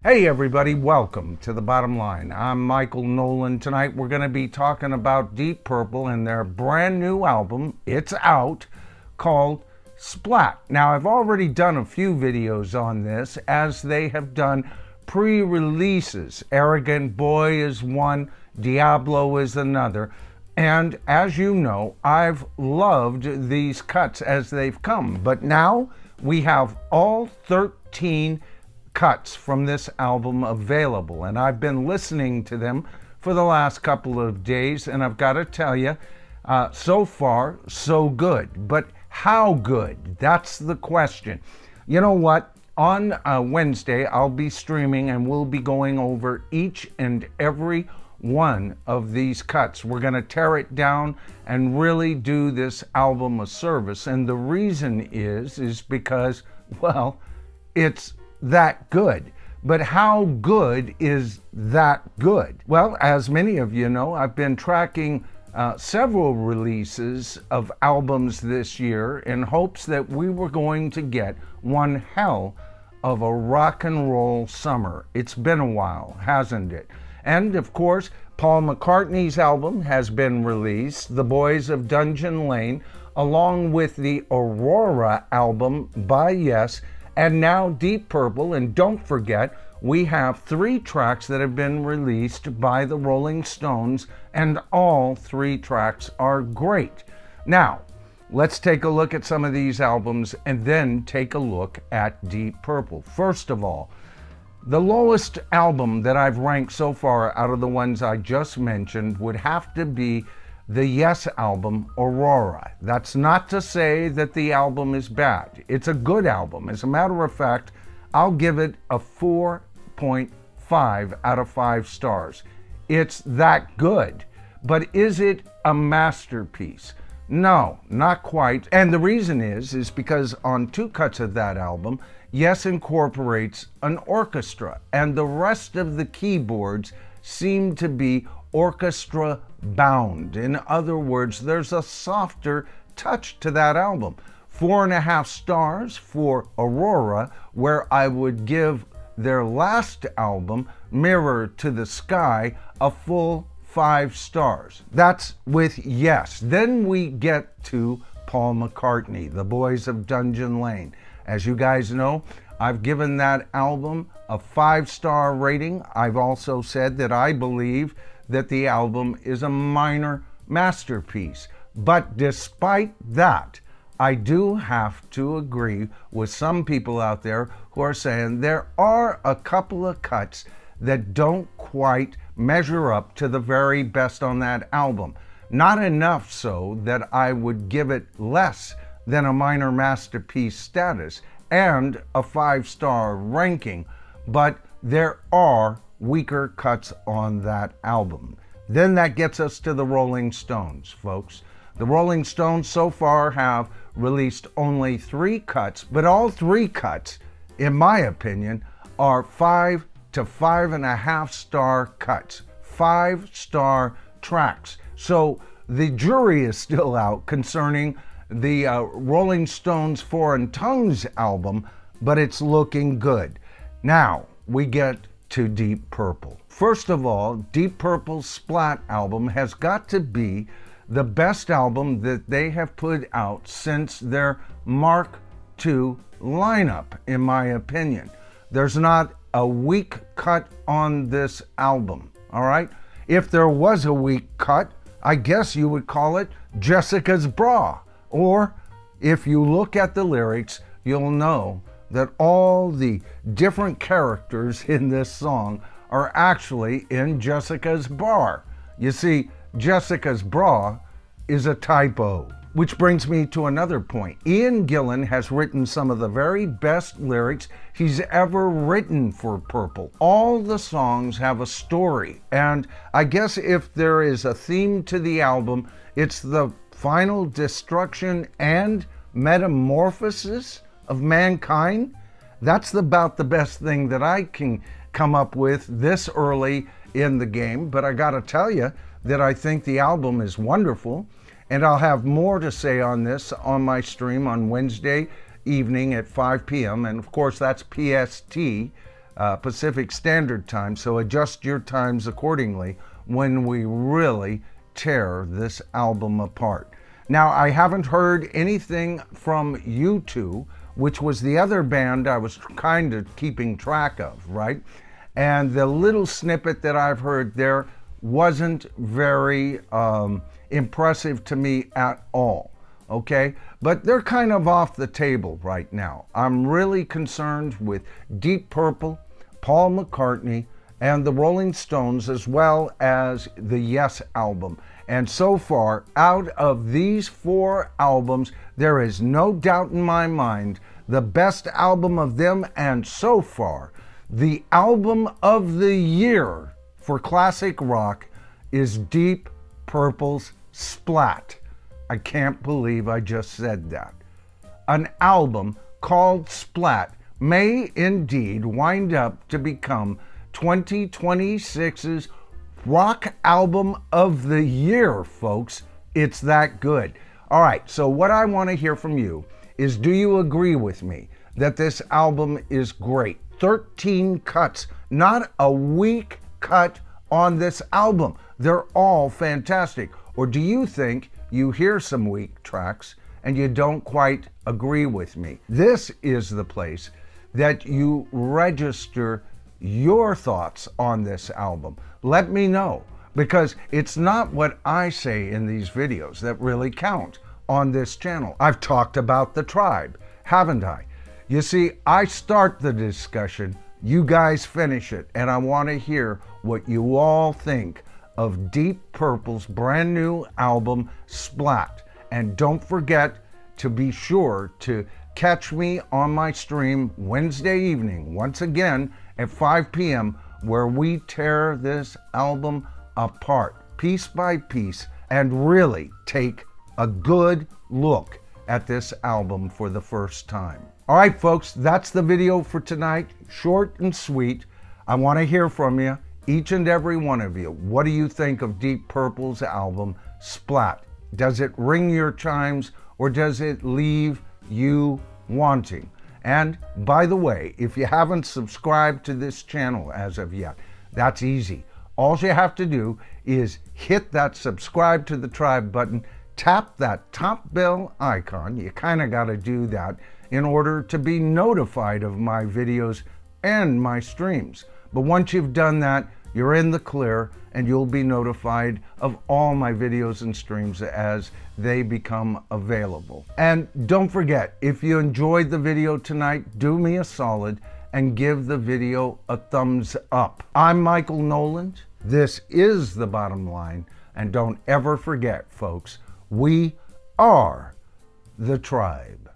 Hey everybody, welcome to The Bottom Line. I'm Michael Noland. Tonight we're going to be talking about Deep Purple and their brand new album, it's out, called Splat. Now I've already done a few videos on this as they have done pre-releases. Arrogant Boy is one, Diablo is another. And as you know, I've loved these cuts as they've come. But now we have all 13 cuts from this album available, and I've been listening to them for the last couple of days, and I've got to tell you, so far so good. But how good? That's the question. You know what? On Wednesday I'll be streaming and we'll be going over each and every one of these cuts. We're going to tear it down and really do this album a service, and the reason is because, well, it's that good. But how good is that good? Well, as many of you know, I've been tracking several releases of albums this year in hopes that we were going to get one hell of a rock and roll summer. It's been a while, hasn't it? And of course, Paul McCartney's album has been released, The Boys of Dungeon Lane, along with the Aurora album by Yes, and now Deep Purple. And don't forget, we have 3 tracks that have been released by the Rolling Stones, and all 3 tracks are great. Now, let's take a look at some of these albums and then take a look at Deep Purple. First of all, the lowest album that I've ranked so far out of the ones I just mentioned would have to be the Yes album, Aurora. That's not to say that the album is bad. It's a good album. As a matter of fact, I'll give it a 4.5 out of 5 stars. It's that good. But is it a masterpiece? No, not quite. And the reason is because on 2 cuts of that album, Yes incorporates an orchestra, and the rest of the keyboards seem to be orchestra bound. In other words, there's a softer touch to that album. 4.5 stars for Aurora, where I would give their last album, Mirror to the Sky, a full 5 stars. That's with Yes. Then we get to Paul McCartney, The Boys of Dungeon Lane. As you guys know, I've given that album a 5-star rating. I've also said that I believe that the album is a minor masterpiece. But despite that, I do have to agree with some people out there who are saying there are a couple of cuts that don't quite measure up to the very best on that album. Not enough so that I would give it less than a minor masterpiece status and a 5-star ranking, but there are weaker cuts on that album. Then that gets us to the Rolling Stones, folks. The Rolling Stones so far have released only 3 cuts, but all 3 cuts, in my opinion, are 5 to 5.5 star cuts, 5-star tracks. So the jury is still out concerning the Rolling Stones Foreign Tongues album, but it's looking good. Now we get to Deep Purple. First of all, Deep Purple's Splat album has got to be the best album that they have put out since their Mark II lineup, in my opinion. There's not a weak cut on this album, all right? If there was a weak cut, I guess you would call it Jessica's Bra. Or if you look at the lyrics, you'll know that all the different characters in this song are actually in Jessica's bar. You see, Jessica's Bra is a typo. Which brings me to another point. Ian Gillan has written some of the very best lyrics he's ever written for Purple. All the songs have a story, and I guess if there is a theme to the album, it's the final destruction and metamorphosis of mankind. That's about the best thing that I can come up with this early in the game, but I gotta tell you that I think the album is wonderful. And I'll have more to say on this on my stream on Wednesday evening at 5 p.m. And of course, that's PST, Pacific Standard Time, so adjust your times accordingly when we really tear this album apart. Now, I haven't heard anything from U2, which was the other band I was kind of keeping track of, right? And the little snippet that I've heard there wasn't very impressive to me at all, okay? But they're kind of off the table right now. I'm really concerned with Deep Purple, Paul McCartney, and the Rolling Stones, as well as the Yes album. And so far, out of these 4 albums, there is no doubt in my mind the best album of them, and so far, the album of the year for classic rock is Deep Purple's Splat. I can't believe I just said that. An album called Splat may indeed wind up to become 2026's rock album of the year, folks. It's that good. All right, so what I want to hear from you is, do you agree with me that this album is great? 13 cuts, not a weak cut on this album. They're all fantastic. Or do you think you hear some weak tracks and you don't quite agree with me? This is the place that you register your thoughts on this album. Let me know, because it's not what I say in these videos that really count on this channel. I've talked about the Tribe, haven't I? You see, I start the discussion, you guys finish it, and I want to hear what you all think of Deep Purple's brand new album, Splat. And don't forget to be sure to catch me on my stream Wednesday evening, once again at 5 p.m., where we tear this album apart, piece by piece, and really take a good look at this album for the first time. All right, folks, that's the video for tonight. Short and sweet. I want to hear from you, each and every one of you. What do you think of Deep Purple's album, Splat? Does it ring your chimes, or does it leave you wanting? And by the way, if you haven't subscribed to this channel as of yet, that's easy. All you have to do is hit that subscribe to the Tribe button, tap that top bell icon. You kind of got to do that in order to be notified of my videos and my streams. But once you've done that, you're in the clear, and you'll be notified of all my videos and streams as they become available. And don't forget, if you enjoyed the video tonight, do me a solid and give the video a thumbs up. I'm Michael Noland. This is The Bottom Line. And don't ever forget, folks, we are the Tribe.